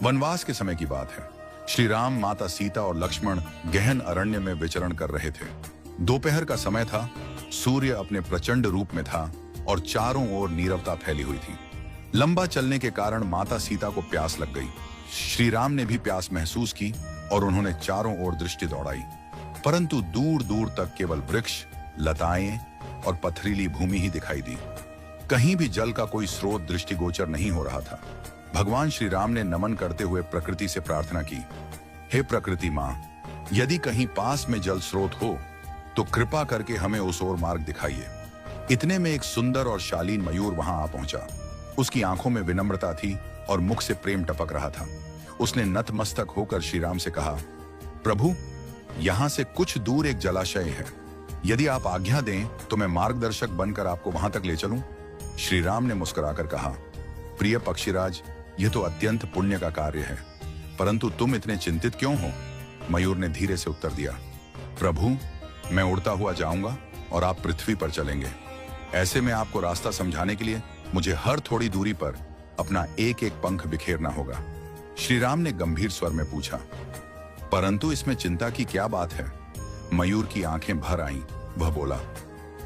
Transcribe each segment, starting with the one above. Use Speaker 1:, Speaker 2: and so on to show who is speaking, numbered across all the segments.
Speaker 1: वनवास के समय की बात है। श्री राम, माता सीता और लक्ष्मण गहन अरण्य में विचरण कर रहे थे। दोपहर का समय था, सूर्य अपने प्रचंड रूप में था और चारों ओर नीरवता फैली हुई थी। लंबा चलने के कारण माता सीता को प्यास लग गई। श्री राम ने भी प्यास महसूस की और उन्होंने चारों ओर दृष्टि दौड़ाई, परंतु दूर दूर तक केवल वृक्ष, लताएं और पथरीली भूमि ही दिखाई दी। कहीं भी जल का कोई स्रोत दृष्टिगोचर नहीं हो रहा था। भगवान श्री राम ने नमन करते हुए प्रकृति से प्रार्थना की, हे प्रकृति मां, यदि कहीं पास में जल स्रोत हो तो कृपा करके हमें उस ओर मार्ग दिखाइए। इतने में एक सुंदर और शालीन मयूर वहां आ पहुंचा। उसकी आंखों में विनम्रता थी और मुख से प्रेम टपक रहा था। उसने नतमस्तक होकर श्री राम से कहा, प्रभु, यहां से कुछ दूर एक जलाशय है, यदि आप आज्ञा दें तो मैं मार्गदर्शक बनकर आपको वहां तक ले चलूं। श्री राम ने मुस्कुराकर कहा, प्रिय पक्षीराज, यह तो अत्यंत पुण्य का कार्य है, परंतु तुम इतने चिंतित क्यों हो? मयूर ने धीरे से उत्तर दिया, प्रभु, मैं उड़ता हुआ जाऊंगा और आप पृथ्वी पर चलेंगे। ऐसे में आपको रास्ता समझाने के लिए मुझे हर थोड़ी दूरी पर अपना एक एक पंख बिखेरना होगा। श्री राम ने गंभीर स्वर में पूछा, परंतु इसमें चिंता की क्या बात है? मयूर की आंखें भर आईं। वह बोला,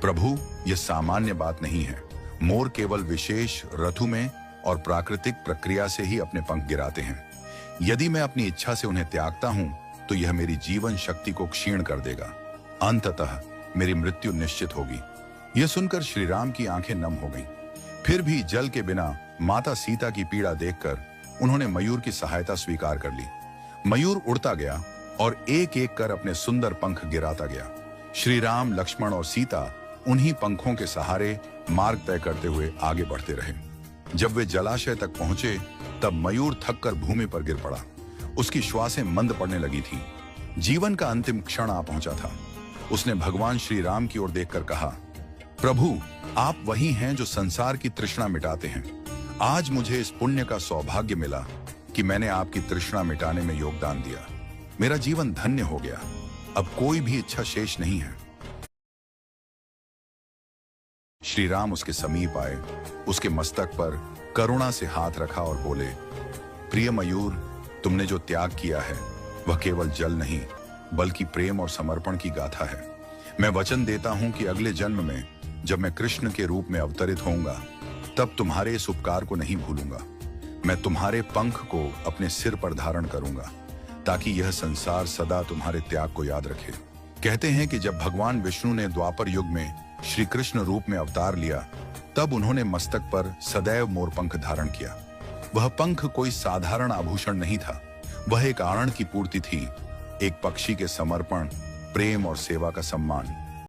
Speaker 1: प्रभु, यह सामान्य बात नहीं है। मोर केवल विशेष ऋतु में और प्राकृतिक प्रक्रिया से ही अपने पंख गिराते हैं। यदि मैं अपनी इच्छा से उन्हें त्यागता हूं तो यह मेरी जीवन शक्ति को क्षीण कर देगा। अंततः मेरी मृत्यु निश्चित होगी। यह सुनकर श्री राम की आंखें नम हो गईं। फिर भी जल के बिना माता सीता की पीड़ा देखकर उन्होंने मयूर की सहायता स्वीकार कर ली। मयूर उड़ता गया और एक एक कर अपने सुंदर पंख गिराता गया। श्री राम, लक्ष्मण और सीता उन्हीं पंखों के सहारे मार्ग तय करते हुए आगे बढ़ते रहे। जब वे जलाशय तक पहुंचे तब मयूर थककर भूमि पर गिर पड़ा। उसकी श्वासें मंद पड़ने लगी थीं। जीवन का अंतिम क्षण आ पहुंचा था। उसने भगवान श्री राम की ओर देखकर कहा, प्रभु, आप वही हैं जो संसार की तृष्णा मिटाते हैं। आज मुझे इस पुण्य का सौभाग्य मिला कि मैंने आपकी तृष्णा मिटाने में योगदान दिया। मेरा जीवन धन्य हो गया। अब कोई भी इच्छा शेष नहीं है। श्री राम उसके समीप आए, उसके मस्तक पर करुणा से हाथ रखा और बोले, प्रिय मयूर, तुमने जो त्याग किया है वह केवल जल नहीं बल्कि प्रेम और समर्पण की गाथा है। मैं वचन देता हूं कि अगले जन्म में जब मैं कृष्ण के रूप में अवतरित होऊंगा तब तुम्हारे इस उपकार को नहीं भूलूंगा। मैं तुम्हारे पंख को अपने सिर पर धारण करूंगा ताकि यह संसार सदा तुम्हारे त्याग को याद रखे। कहते हैं कि जब भगवान विष्णु ने द्वापर युग में श्री कृष्ण रूप में अवतार लिया तब उन्होंने मस्तक पर सदैव मोरपंख धारण किया। वह पंख कोई साधारण आभूषण नहीं था, वह एक आनंद की पूर्ति थी, एक पक्षी के समर्पण, प्रेम और सेवा का सम्मान।